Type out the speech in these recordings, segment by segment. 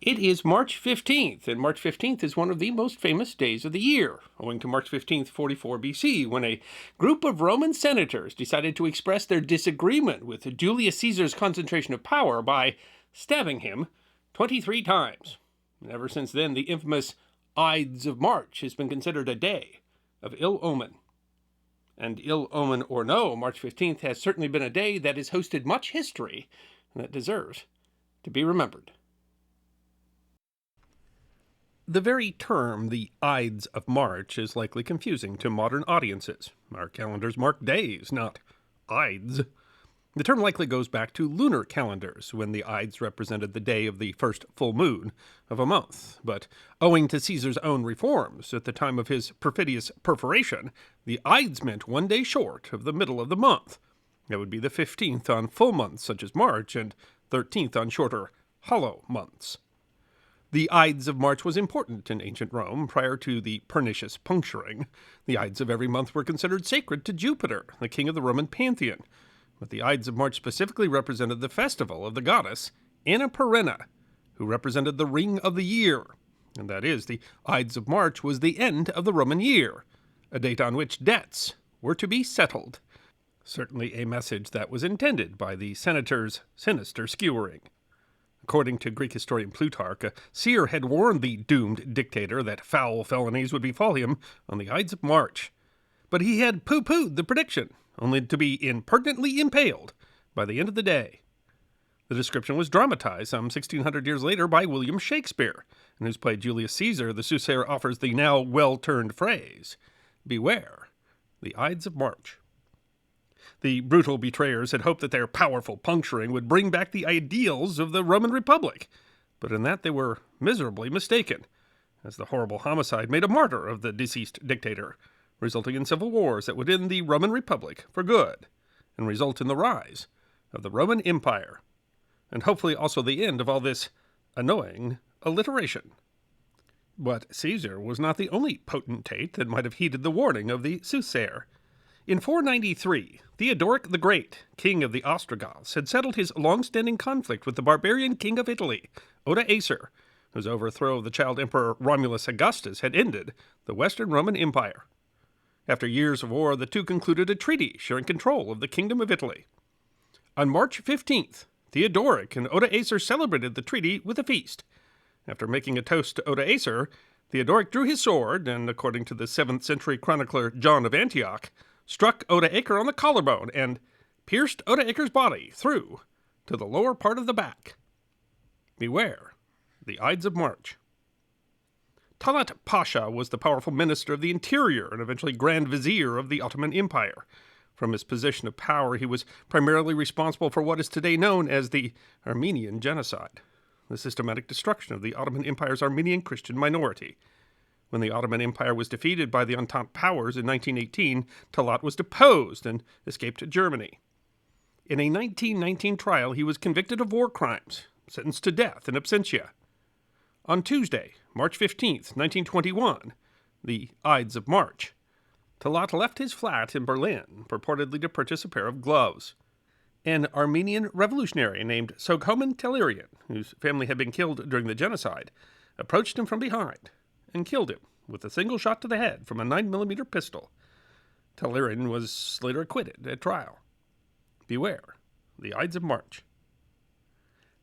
It is March 15th, and March 15th is one of the most famous days of the year, owing to March 15th, 44 BC, when a group of Roman senators decided to express their disagreement with Julius Caesar's concentration of power by stabbing him 23 times. And ever since then, the infamous Ides of March has been considered a day of ill omen. And ill omen or no, March 15th has certainly been a day that has hosted much history and that deserves to be remembered. The very term, the Ides of March, is likely confusing to modern audiences. Our calendars mark days, not Ides. The term likely goes back to lunar calendars, when the Ides represented the day of the first full moon of a month. But owing to Caesar's own reforms, at the time of his perfidious perforation, the Ides meant one day short of the middle of the month. That would be the 15th on full months such as March, and 13th on shorter, hollow months. The Ides of March was important in ancient Rome prior to the pernicious puncturing. The Ides of every month were considered sacred to Jupiter, the king of the Roman pantheon. But the Ides of March specifically represented the festival of the goddess Anna Perenna, who represented the ring of the year. And that is, the Ides of March was the end of the Roman year, a date on which debts were to be settled. Certainly a message that was intended by the senators' sinister skewering. According to Greek historian Plutarch, a seer had warned the doomed dictator that foul felonies would befall him on the Ides of March. But he had pooh-poohed the prediction, only to be impertinently impaled by the end of the day. The description was dramatized some 1,600 years later by William Shakespeare, in whose play Julius Caesar, the soothsayer offers the now well-turned phrase, "Beware the Ides of March." The brutal betrayers had hoped that their powerful puncturing would bring back the ideals of the Roman Republic, but in that they were miserably mistaken, as the horrible homicide made a martyr of the deceased dictator, resulting in civil wars that would end the Roman Republic for good, and result in the rise of the Roman Empire, and hopefully also the end of all this annoying alliteration. But Caesar was not the only potentate that might have heeded the warning of the soothsayer. In 493, Theodoric the Great, king of the Ostrogoths, had settled his long-standing conflict with the barbarian king of Italy, Odoacer, whose overthrow of the child emperor Romulus Augustus had ended the Western Roman Empire. After years of war, the two concluded a treaty sharing control of the kingdom of Italy. On March 15th, Theodoric and Odoacer celebrated the treaty with a feast. After making a toast to Odoacer, Theodoric drew his sword and, according to the 7th century chronicler John of Antioch, struck Odoacer on the collarbone and pierced Odoacer's body through to the lower part of the back. Beware the Ides of March. Talat Pasha was the powerful minister of the interior and eventually Grand Vizier of the Ottoman Empire. From his position of power, he was primarily responsible for what is today known as the Armenian Genocide, the systematic destruction of the Ottoman Empire's Armenian Christian minority. When the Ottoman Empire was defeated by the Entente powers in 1918, Talat was deposed and escaped to Germany. In a 1919 trial, he was convicted of war crimes, sentenced to death in absentia. On Tuesday, March 15th, 1921, the Ides of March, Talat left his flat in Berlin, purportedly to purchase a pair of gloves. An Armenian revolutionary named Soghomon Tehlirian, whose family had been killed during the genocide, approached him from behind and killed him with a single shot to the head from a 9mm pistol. Tehlirian was later acquitted at trial. Beware the Ides of March.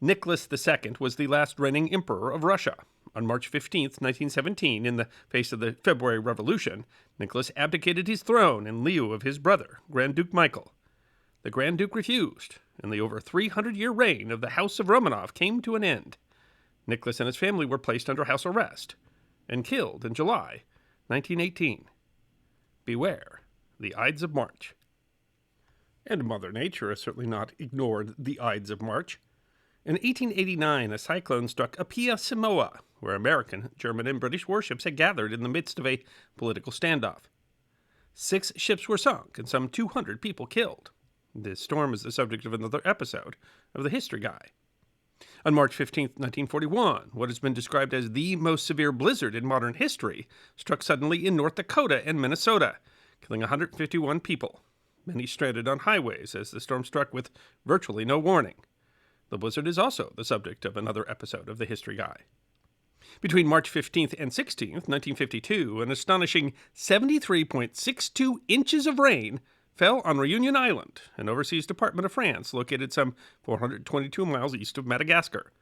Nicholas II was the last reigning emperor of Russia. On March 15, 1917, in the face of the February Revolution, Nicholas abdicated his throne in lieu of his brother, Grand Duke Michael. The Grand Duke refused, and the over 300-year reign of the House of Romanov came to an end. Nicholas and his family were placed under house arrest and killed in July 1918. Beware the Ides of March. And Mother Nature has certainly not ignored the Ides of March. In 1889, a cyclone struck Apia, Samoa, where American, German, and British warships had gathered in the midst of a political standoff. 6 ships were sunk and some 200 people killed. This storm is the subject of another episode of The History Guy. On March 15, 1941, what has been described as the most severe blizzard in modern history struck suddenly in North Dakota and Minnesota, killing 151 people, many stranded on highways as the storm struck with virtually no warning. The blizzard is also the subject of another episode of the History Guy. Between March 15th and 16th, 1952, an astonishing 73.62 inches of rain fell on Réunion Island, an overseas department of France located some 422 miles east of Madagascar.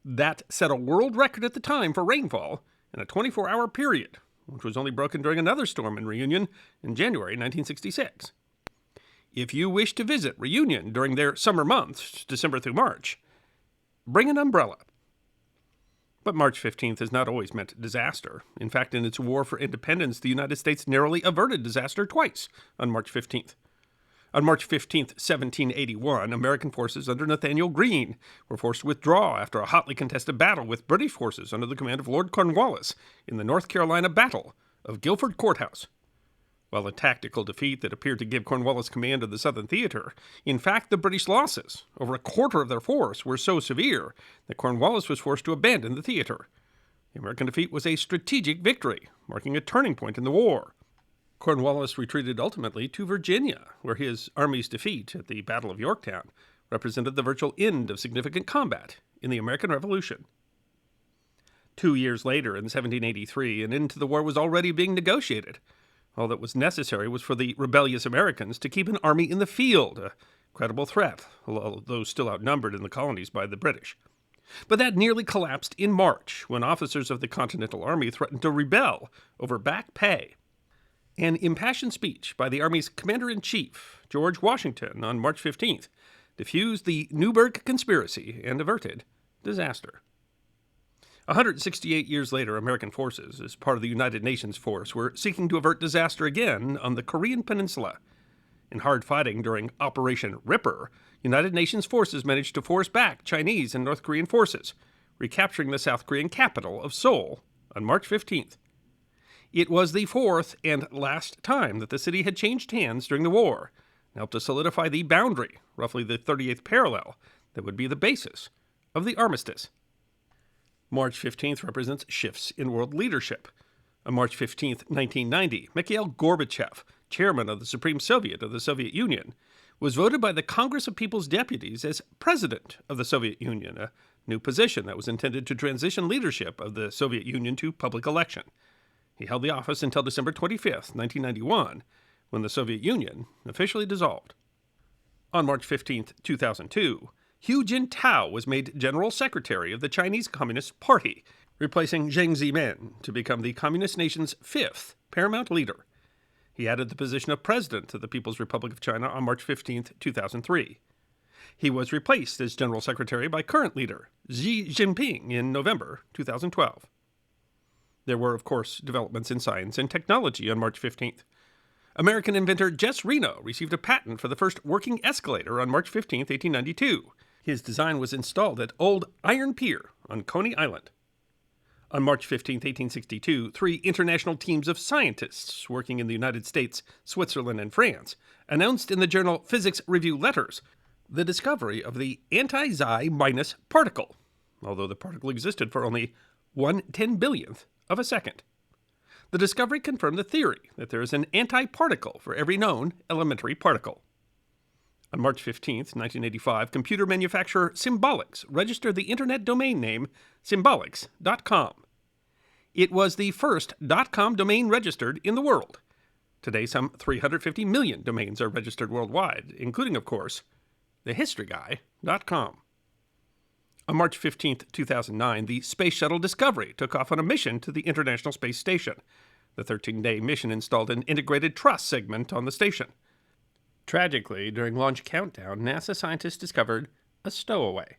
That set a world record at the time for rainfall in a 24-hour period, which was only broken during another storm in Réunion in January 1966. If you wish to visit Réunion during their summer months, December through March, bring an umbrella. But March 15th has not always meant disaster. In fact, in its war for independence, the United States narrowly averted disaster twice on March 15th. On March 15th, 1781, American forces under Nathanael Greene were forced to withdraw after a hotly contested battle with British forces under the command of Lord Cornwallis in the North Carolina Battle of Guilford Courthouse. While a tactical defeat that appeared to give Cornwallis command of the Southern Theater, in fact the British losses, over a quarter of their force, were so severe that Cornwallis was forced to abandon the theater. The American defeat was a strategic victory, marking a turning point in the war. Cornwallis retreated ultimately to Virginia, where his army's defeat at the Battle of Yorktown represented the virtual end of significant combat in the American Revolution. 2 years later, in 1783, an end to the war was already being negotiated. All that was necessary was for the rebellious Americans to keep an army in the field, a credible threat, although still outnumbered in the colonies by the British. But that nearly collapsed in March, when officers of the Continental Army threatened to rebel over back pay. An impassioned speech by the Army's Commander-in-Chief, George Washington, on March 15th, diffused the Newburgh Conspiracy and averted disaster. 168 years later, American forces, as part of the United Nations force, were seeking to avert disaster again on the Korean Peninsula. In hard fighting during Operation Ripper, United Nations forces managed to force back Chinese and North Korean forces, recapturing the South Korean capital of Seoul on March 15th. It was the fourth and last time that the city had changed hands during the war, and helped to solidify the boundary, roughly the 38th parallel, that would be the basis of the armistice. March 15th represents shifts in world leadership. On March 15th, 1990, Mikhail Gorbachev, chairman of the Supreme Soviet of the Soviet Union, was voted by the Congress of People's Deputies as president of the Soviet Union, a new position that was intended to transition leadership of the Soviet Union to public election. He held the office until December 25th, 1991, when the Soviet Union officially dissolved. On March 15th, 2002, Hu Jintao was made General Secretary of the Chinese Communist Party, replacing Jiang Zemin to become the communist nation's fifth paramount leader. He added the position of President of the People's Republic of China on March 15, 2003. He was replaced as General Secretary by current leader Xi Jinping in November 2012. There were, of course, developments in science and technology on March 15th. American inventor Jess Reno received a patent for the first working escalator on March 15, 1892. His design was installed at Old Iron Pier on Coney Island. On March 15, 1862, 3 international teams of scientists working in the United States, Switzerland, and France announced in the journal Physics Review Letters the discovery of the anti-Xi- particle, although the particle existed for only 1/10,000,000th of a second. The discovery confirmed the theory that there is an antiparticle for every known elementary particle. On March 15, 1985, computer manufacturer Symbolics registered the internet domain name symbolics.com. It was the first .com domain registered in the world. Today, some 350 million domains are registered worldwide, including, of course, thehistoryguy.com. On March 15, 2009, the Space Shuttle Discovery took off on a mission to the International Space Station. The 13-day mission installed an integrated truss segment on the station. Tragically, during launch countdown, NASA scientists discovered a stowaway.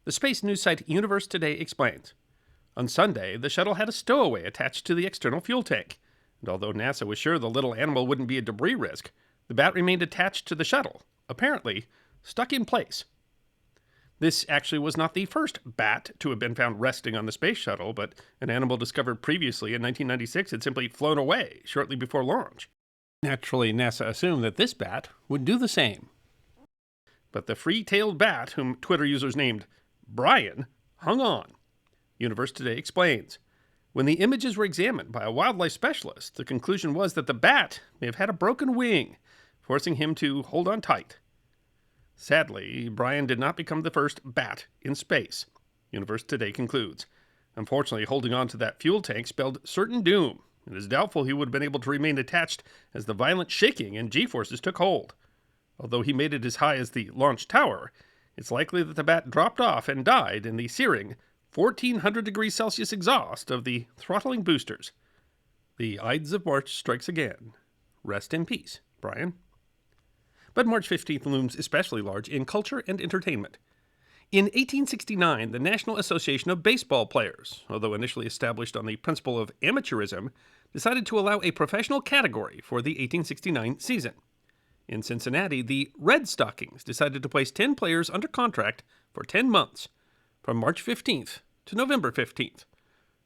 The space news site Universe Today explains, on Sunday, the shuttle had a stowaway attached to the external fuel tank, and although NASA was sure the little animal wouldn't be a debris risk, the bat remained attached to the shuttle, apparently stuck in place. This actually was not the first bat to have been found resting on the space shuttle, but an animal discovered previously in 1996 had simply flown away shortly before launch. Naturally, NASA assumed that this bat would do the same. But the free-tailed bat, whom Twitter users named Brian, hung on. Universe Today explains, when the images were examined by a wildlife specialist, the conclusion was that the bat may have had a broken wing, forcing him to hold on tight. Sadly, Brian did not become the first bat in space, Universe Today concludes. Unfortunately, holding on to that fuel tank spelled certain doom. It is doubtful he would have been able to remain attached as the violent shaking and G-forces took hold. Although he made it as high as the launch tower, it's likely that the bat dropped off and died in the searing 1400 degrees Celsius exhaust of the throttling boosters. The Ides of March strikes again. Rest in peace, Brian. But March 15th looms especially large in culture and entertainment. In 1869, the National Association of Baseball Players, although initially established on the principle of amateurism, decided to allow a professional category for the 1869 season. In Cincinnati, the Red Stockings decided to place 10 players under contract for 10 months, from March 15th to November 15th,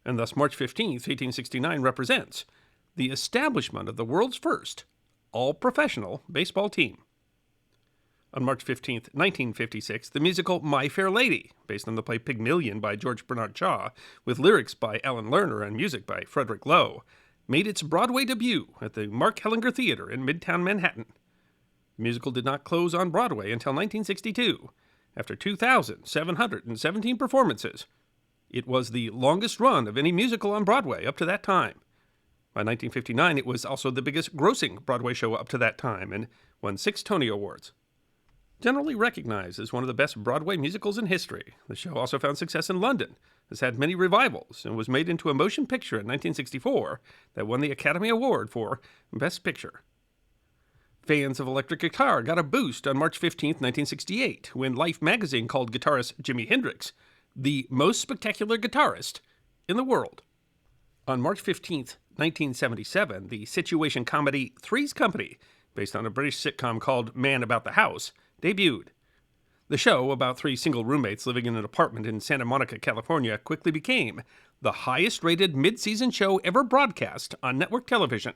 and thus March 15th, 1869 represents the establishment of the world's first all-professional baseball team. On March 15th, 1956, the musical My Fair Lady, based on the play Pygmalion by George Bernard Shaw, with lyrics by Alan Lerner and music by Frederick Loewe, made its Broadway debut at the Mark Hellinger Theater in Midtown Manhattan. The musical did not close on Broadway until 1962, after 2,717 performances. It was the longest run of any musical on Broadway up to that time. By 1959, it was also the biggest grossing Broadway show up to that time and won 6 Tony Awards. Generally recognized as one of the best Broadway musicals in history, the show also found success in London, has had many revivals, and was made into a motion picture in 1964 that won the Academy Award for Best Picture. Fans of electric guitar got a boost on March 15, 1968, when Life magazine called guitarist Jimi Hendrix the most spectacular guitarist in the world. On March 15, 1977, the situation comedy Three's Company, based on a British sitcom called Man About the House, debuted. The show, about 3 single roommates living in an apartment in Santa Monica, California, quickly became the highest-rated mid-season show ever broadcast on network television,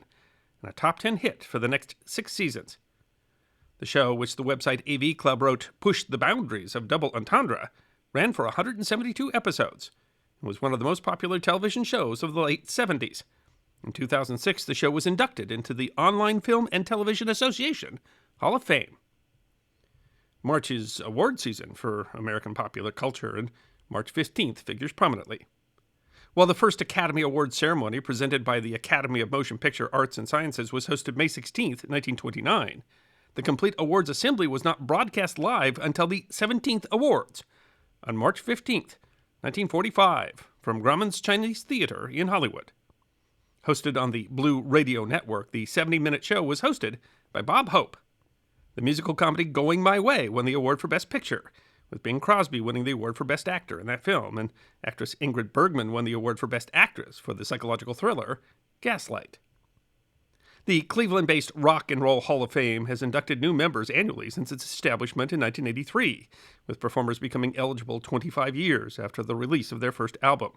and a top 10 hit for the next 6 seasons. The show, which the website AV Club wrote pushed the boundaries of double entendre, ran for 172 episodes, and was one of the most popular television shows of the late 70s. In 2006, the show was inducted into the Online Film and Television Association Hall of Fame. March is award season for American popular culture, and March 15th figures prominently. While the first Academy Award ceremony presented by the Academy of Motion Picture Arts and Sciences was hosted May 16, 1929, the complete awards assembly was not broadcast live until the 17th awards, on March 15, 1945, from Grauman's Chinese Theater in Hollywood. Hosted on the Blue Radio Network, the 70-minute show was hosted by Bob Hope. The musical comedy Going My Way won the award for Best Picture, with Bing Crosby winning the award for Best Actor in that film, and actress Ingrid Bergman won the award for Best Actress for the psychological thriller Gaslight. The Cleveland-based Rock and Roll Hall of Fame has inducted new members annually since its establishment in 1983, with performers becoming eligible 25 years after the release of their first album.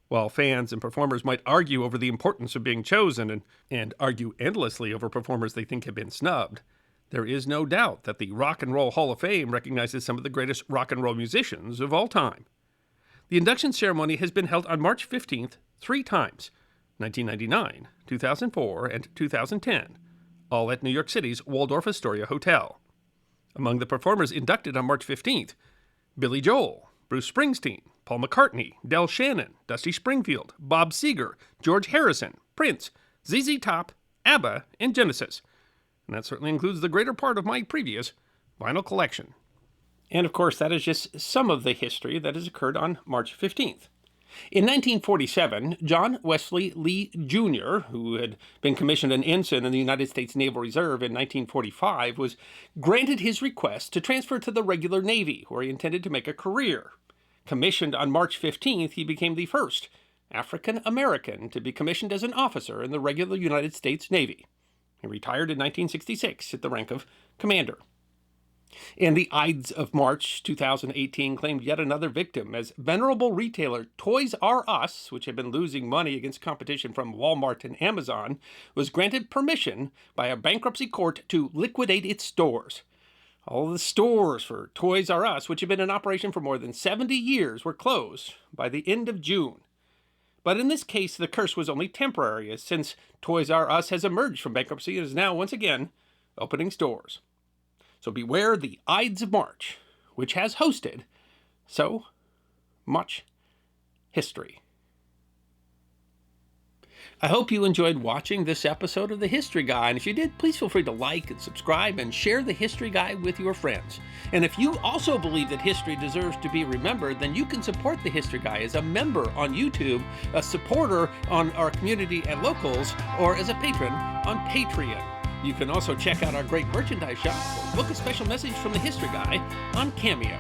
While fans and performers might argue over the importance of being chosen and argue endlessly over performers they think have been snubbed, there is no doubt that the Rock and Roll Hall of Fame recognizes some of the greatest rock and roll musicians of all time. The induction ceremony has been held on March 15th 3 times, 1999, 2004, and 2010, all at New York City's Waldorf Astoria Hotel. Among the performers inducted on March 15th, Billy Joel, Bruce Springsteen, Paul McCartney, Del Shannon, Dusty Springfield, Bob Seger, George Harrison, Prince, ZZ Top, ABBA, and Genesis. And that certainly includes the greater part of my previous vinyl collection. And of course, that is just some of the history that has occurred on March 15th. In 1947, John Wesley Lee Jr., who had been commissioned an ensign in the United States Naval Reserve in 1945, was granted his request to transfer to the regular Navy, where he intended to make a career. Commissioned on March 15th, he became the first African-American to be commissioned as an officer in the regular United States Navy. He retired in 1966 at the rank of commander. And the Ides of March 2018 claimed yet another victim as venerable retailer Toys R Us, which had been losing money against competition from Walmart and Amazon, was granted permission by a bankruptcy court to liquidate its stores. All the stores for Toys R Us, which had been in operation for more than 70 years, were closed by the end of June. But in this case, the curse was only temporary, since Toys R Us has emerged from bankruptcy and is now once again opening stores. So beware the Ides of March, which has hosted so much history. I hope you enjoyed watching this episode of The History Guy, and if you did, please feel free to like and subscribe and share The History Guy with your friends. And if you also believe that history deserves to be remembered, then you can support The History Guy as a member on YouTube, a supporter on our community at Locals, or as a patron on Patreon. You can also check out our great merchandise shop or book a special message from The History Guy on Cameo.